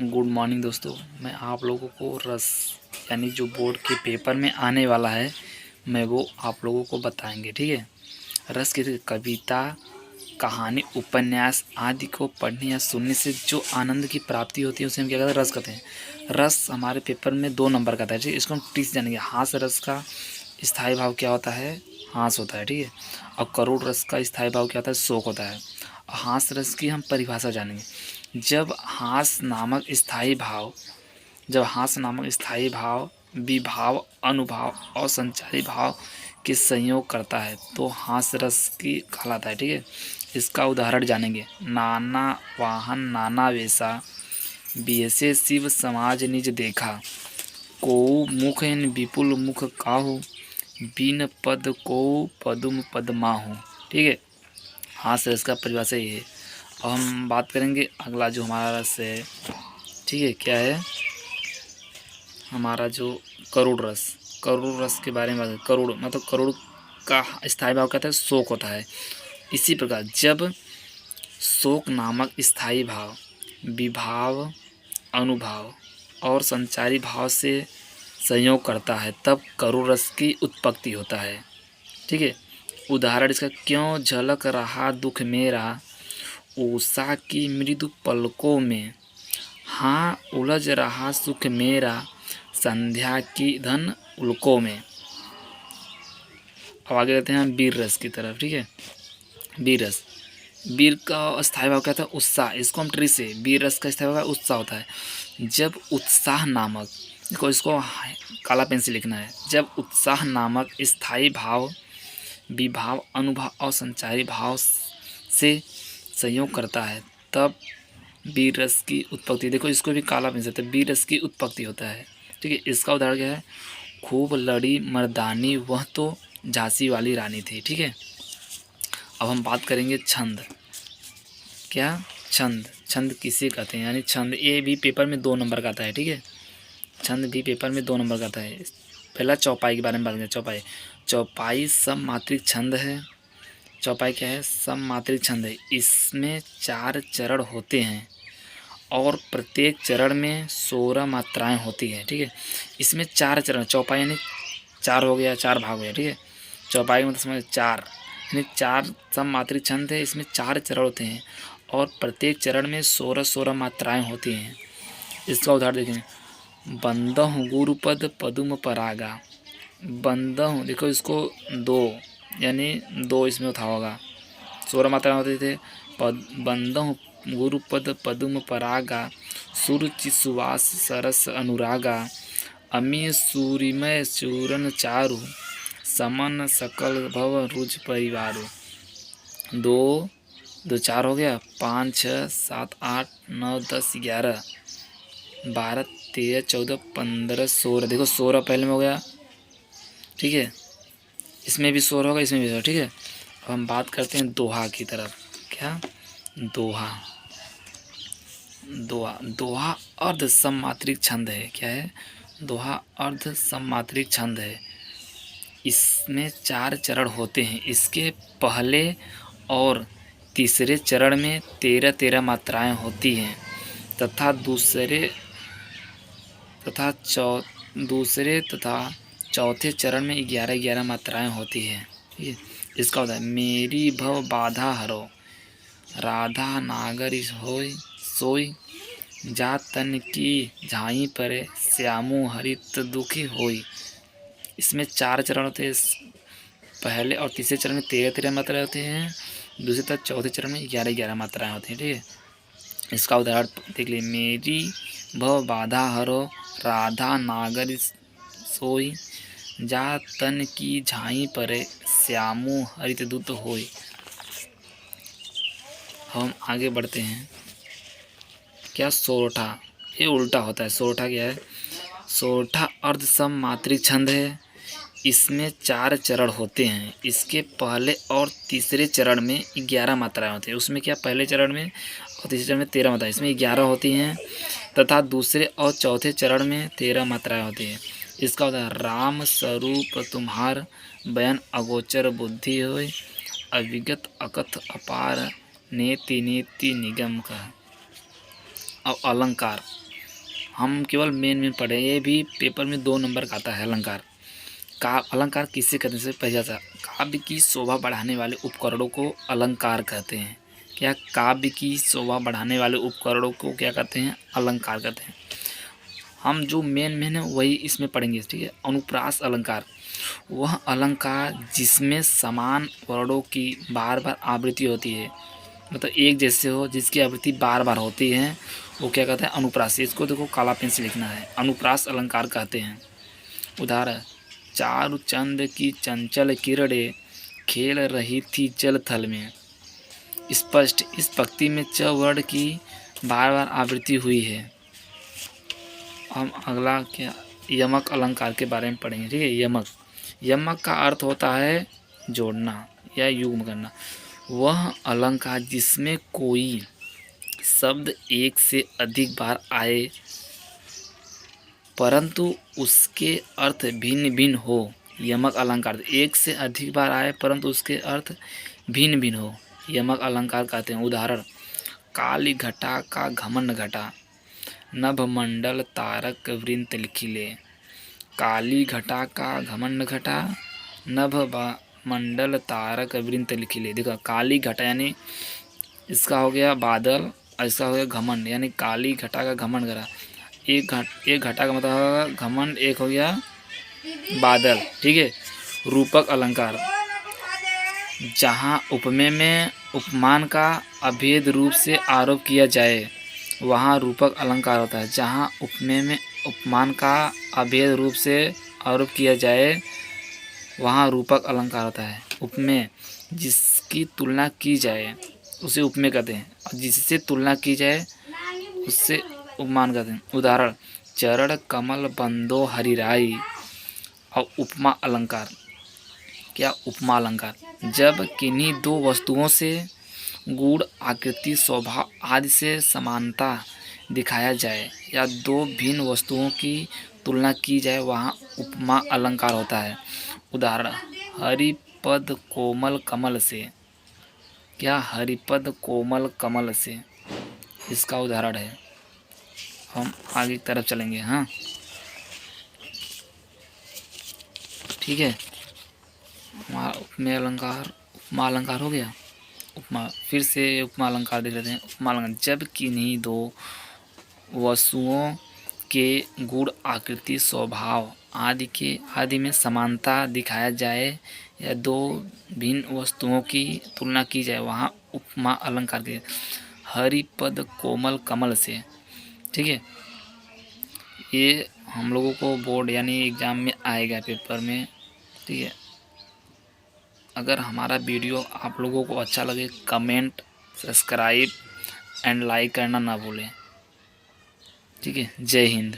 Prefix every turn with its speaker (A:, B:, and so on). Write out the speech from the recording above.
A: Good morning दोस्तों। मैं आप लोगों को रस यानी जो बोर्ड के पेपर में आने वाला है मैं वो आप लोगों को बताएंगे। ठीक है। रस की कविता, कहानी, उपन्यास आदि को पढ़ने या सुनने से जो आनंद की प्राप्ति होती है उसे हम क्या कहते हैं, रस कहते हैं। रस हमारे पेपर में 2 नंबर का आता है। ठीक है। इसको हम ट्रिक जानेंगे। हास रस का स्थायी भाव क्या होता है? हास होता है। ठीक है। और करुण रस का स्थायी भाव क्या होता है? शोक होता है। हास रस की हम परिभाषा जानेंगे। जब हास नामक स्थायी भाव विभाव, अनुभाव और संचारी भाव के संयोग करता है तो हास रस की कहलाता है। ठीक है। इसका उदाहरण जानेंगे। नाना वाहन नाना वेशा, बियसे शिव समाज निज देखा, को मुख इन विपुल मुख काहू, बीन पद को पदुम पद माहू। ठीक है। हास रस का परिभाषा ये है। अब हम बात करेंगे अगला जो हमारा रस है। ठीक है। क्या है हमारा जो करुण रस के बारे में बात। करुण मतलब करुण का स्थायी भाव कहता है शोक होता है। इसी प्रकार जब शोक नामक स्थायी भाव विभाव, अनुभाव और संचारी भाव से संयोग करता है तब करुण रस की उत्पत्ति होता है। ठीक है। उदाहरण इसका, क्यों झलक रहा दुख मेरा उषा की मृदु पलकों में, हाँ उलझ रहा सुख मेरा संध्या की धन उल्कों में। अब आगे रहते हैं वीर रस की तरफ। ठीक है। वीर का स्थायी भाव क्या था? उत्साह। इसको हम ट्री से वीर रस का स्थायी भाव उत्साह होता है। जब उत्साह नामक, देखो इसको काला पेन से लिखना है। जब उत्साह नामक स्थायी भाव विभाव, अनुभाव और संचारी भाव से संयोग करता है तब वीर रस की उत्पत्ति। देखो इसको भी काला पेन से वीर रस की उत्पत्ति होता है। ठीक है। इसका उदाहरण क्या है? खूब लड़ी मर्दानी वह तो झांसी वाली रानी थी। ठीक है। अब हम बात करेंगे छंद। क्या छंद किसे कहते हैं? यानी छंद ये भी पेपर में 2 नंबर का आता है। ठीक है। छंद भी पेपर में 2 नंबर का आता है। पहला चौपाई के बारे में बात करें। चौपाई सममात्रिक छंद है। चौपाई क्या है? सममात्रिक छंद है। इसमें 4 चरण होते हैं और प्रत्येक चरण में 16 मात्राएं होती हैं। ठीक है। इसमें 4 चरण, चौपाई यानी 4 हो गया, 4 भाग हो गया। ठीक है। चौपाई मतलब समझ 4 यानी 4 सममात्रिक छंद है। इसमें 4 चरण होते हैं और प्रत्येक चरण में 16 मात्राएं होती हैं। इसका उदाहरण देखें। बंदहु गुरुपद पदुम परागा। बंदहु, देखो इसको 2 यानी 2 इसमें था होगा। 16 मात्राएं होते थे। बंदहु गुरुपद पदुम परागा, सुरुचि सुवास सरस अनुरागा, अमी सूरिमय चूरन चारु, समन सकल भव रुज परिवारो। 2 2 4 हो गया। 5 6 7 8 9 10 11 12 13 14 15 16। देखो 16 पहले में हो गया। ठीक है। इसमें भी 16 होगा, इसमें भी 16। ठीक है। अब हम बात करते हैं दोहा की तरफ। क्या? दोहा अर्ध सममात्रिक छंद है। क्या है? दोहा अर्ध सममात्रिक छंद है। इसमें 4 चरण होते हैं। इसके पहले और तीसरे चरण में 13 मात्राएं होती हैं तथा दूसरे तथा चौथे चरण में 11 मात्राएं होती हैं। ठीक है। इसका होता है, मेरी भव बाधा हरो, राधा नागर होय सोई, जा तन की झाई परे श्यामु हरित दुखी होई। इसमें 4 चरण होते हैं। पहले और तीसरे चरण में 13 मात्राएं होती हैं। दूसरे तथा चौथे चरण में 11 मात्राएं होती हैं। ठीक है। इसका उदाहरण देख लीजिए। मेरी भव बाधा हरो, राधा नागर सोई, जा तन की झाई परे श्यामु हरित दूत होई। हम आगे बढ़ते हैं। क्या? सोरठा। ये उल्टा होता है। सोरठा क्या है? सोरठा अर्ध सममात्रिक छंद है। इसमें 4 चरण होते हैं। इसके पहले और तीसरे चरण में 11 मात्राएं होती हैं। उसमें क्या? पहले चरण में और तीसरे चरण में 13 मात्राएं, इसमें 11 होती हैं तथा दूसरे और चौथे चरण में 13 मात्राएं होती हैं। इसका होता है, राम स्वरूप तुम्हार बयान अगोचर बुद्धि होय, अविगत अकथ अपार नेति नेति निगम का। अब अलंकार। हम केवल मेन पढ़े, ये भी पेपर में 2 नंबर का आता है अलंकार। का अलंकार किसे कहते हैं, पहले था काव्य की शोभा बढ़ाने वाले उपकरणों को अलंकार कहते हैं। क्या काव्य की शोभा बढ़ाने वाले उपकरणों को क्या कहते हैं, अलंकार कहते हैं। हम जो मेन है वही इसमें पढ़ेंगे, ठीक है। अनुप्रास अलंकार वह अलंकार जिसमें समान वर्णों की बार बार आवृत्ति होती है, मतलब एक जैसे हो, जिसकी आवृत्ति बार बार होती है, वो क्या कहते हैं, अनुप्रास। इसको देखो काला पेन से लिखना है, अनुप्रास अलंकार कहते हैं। उदाहरण, चारु चंद की चंचल किरणें खेल रही थी जल थल में। स्पष्ट, इस पंक्ति में च वर्ण की बार बार आवृत्ति हुई है। हम अगला क्या यमक अलंकार के बारे में पढ़ेंगे, ठीक है। यमक, यमक का अर्थ होता है जोड़ना या युग्म करना। वह अलंकार जिसमें कोई शब्द एक से अधिक बार आए परंतु उसके अर्थ भिन्न भिन्न हो, यमक अलंकार। एक से अधिक बार आए परंतु उसके अर्थ भिन्न भिन्न हो, यमक अलंकार कहते हैं। उदाहरण, काली घटा का घमंड घटा, नभ मंडल तारक वृंत लिखिले। काली घटा का घमंड घटा, नभ मंडल तारक वृंत लिखिले। देखो काली घटा यानी इसका हो गया बादल, ऐसा हो गया घमंड, यानी काली घटा का घमंड घटा। एक घटा का मतलब होगा घमंड, एक हो गया बादल, ठीक है। रूपक अलंकार, जहाँ उपमेय में उपमान का अभेद रूप से आरोप किया जाए वहाँ रूपक अलंकार होता है। जहाँ उपमेय में उपमान का अभेद रूप से आरोप किया जाए वहाँ रूपक अलंकार होता है। उपमेय, जिसकी तुलना की जाए उसे उपमेय कहते हैं, और जिससे तुलना की जाए उससे उपमान कहते हैं। उदाहरण, चरण कमल बंदो हरिराई। और उपमा अलंकार, क्या उपमा अलंकार, जब किन्हीं दो वस्तुओं से गुण, आकृति, स्वभाव आदि से समानता दिखाया जाए या दो भिन्न वस्तुओं की तुलना की जाए वहाँ उपमा अलंकार होता है। उदाहरण, हरिपद कोमल कमल से। क्या हरिपद कोमल कमल से, इसका उदाहरण है। हम आगे की तरफ चलेंगे, हाँ ठीक है। उपमेय अलंकार, उपमा अलंकार हो गया। उपमा, फिर से उपमा अलंकार देख लेते हैं। उपमा अलंकार, जब किन्हीं दो वस्तुओं के गुण, आकृति, स्वभाव आदि में समानता दिखाया जाए या दो भिन्न वस्तुओं की तुलना की जाए वहाँ उपमा अलंकार के। हरिपद कोमल कमल से, ठीक है। ये हम लोगों को बोर्ड यानी एग्ज़ाम में आएगा पेपर में, ठीक है। अगर हमारा वीडियो आप लोगों को अच्छा लगे, कमेंट, सब्सक्राइब एंड लाइक करना ना भूलें, ठीक है। जय हिंद।